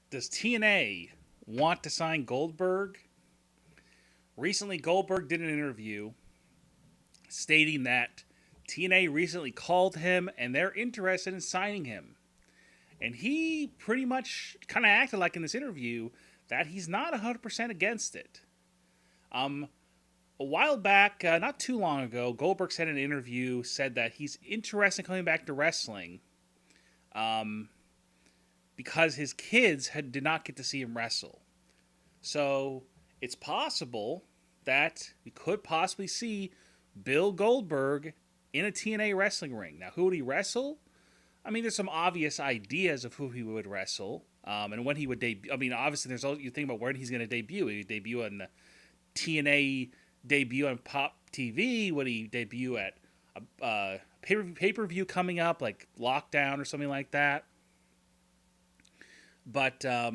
Does TNA want to sign Goldberg? Recently, Goldberg did an interview stating that TNA recently called him and they're interested in signing him. And he pretty much kind of acted like in this interview that he's not 100% against it. Um, a while back, not too long ago, Goldberg said in an interview said that he's interested in coming back to wrestling um, because his kids did not get to see him wrestle. So it's possible that we could possibly see Bill Goldberg in a TNA wrestling ring. Now, who would he wrestle? I mean, there's some obvious ideas of who he would wrestle and when he would debut. I mean, obviously, there's all you think about when he's going to debut. Would he debut on the TNA debut on Pop TV? Would he debut at a pay-per-view coming up, like Lockdown or something like that? But there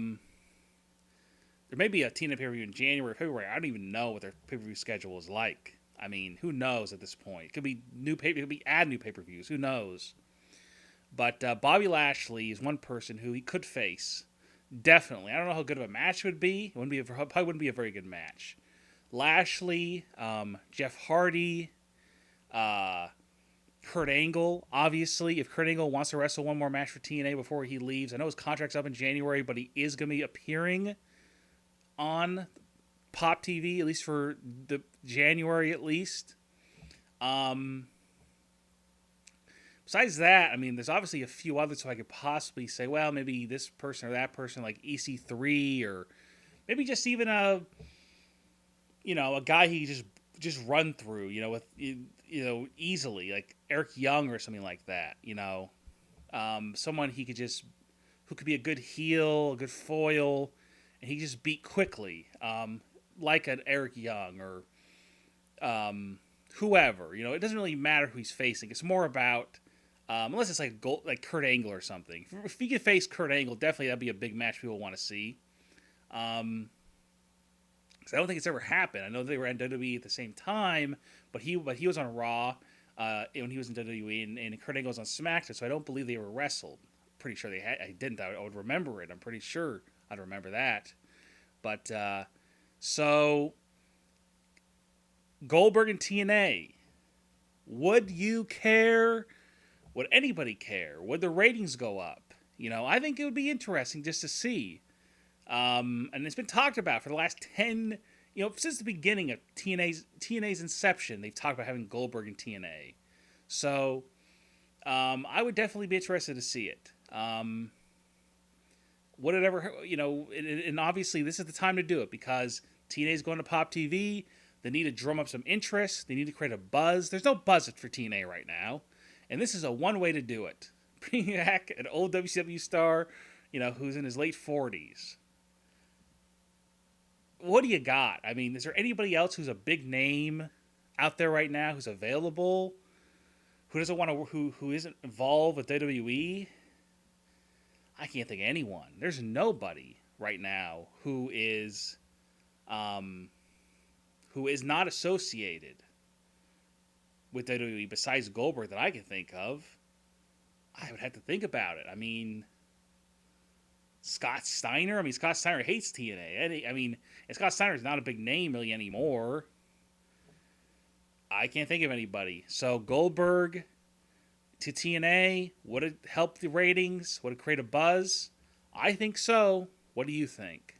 may be a TNA pay-per-view in January or February. I don't even know what their pay-per-view schedule is like. I mean, who knows at this point? It could be it could be add new pay-per-views. Who knows? But Bobby Lashley is one person who he could face. Definitely. I don't know how good of a match it would be. Probably wouldn't be a very good match. Lashley, Jeff Hardy, Kurt Angle. Obviously, if Kurt Angle wants to wrestle one more match for TNA before he leaves, I know his contract's up in January, but he is going to be appearing on Pop TV, at least for the January at least. Besides that, I mean, there's obviously a few others who I could possibly say, well, maybe this person or that person, like EC3, or maybe just even a guy he just run through, with easily, like Eric Young or something like that, someone who could be a good heel, a good foil, and he just beat quickly, like an Eric Young or whoever. It doesn't really matter who he's facing. It's more about unless it's like Kurt Angle or something. If he could face Kurt Angle, definitely that'd be a big match people want to see. Because I don't think it's ever happened. I know they were in WWE at the same time, but he was on Raw when he was in WWE, and Kurt Angle was on SmackDown. So I don't believe they were wrestled. Pretty sure I didn't. I would remember it. I'm pretty sure I'd remember that. But so Goldberg and TNA. Would you care? Would anybody care? Would the ratings go up? I think it would be interesting just to see. And it's been talked about for the last 10, since the beginning of TNA's inception, they've talked about having Goldberg in TNA. So, I would definitely be interested to see it. Would it ever, and obviously this is the time to do it because TNA's going to Pop TV. They need to drum up some interest. They need to create a buzz. There's no buzz for TNA right now. And this is a one way to do it. Bring back an old WCW star, who's in his late 40s. What do you got? I mean, is there anybody else who's a big name out there right now who's available? Who doesn't want to? Who isn't involved with WWE? I can't think of anyone. There's nobody right now who is not associated with WWE besides Goldberg that I can think of. I would have to think about it. I mean, Scott Steiner? Scott Steiner hates TNA. And Scott Steiner's not a big name really anymore. I can't think of anybody. So Goldberg to TNA, would it help the ratings? Would it create a buzz? I think so. What do you think?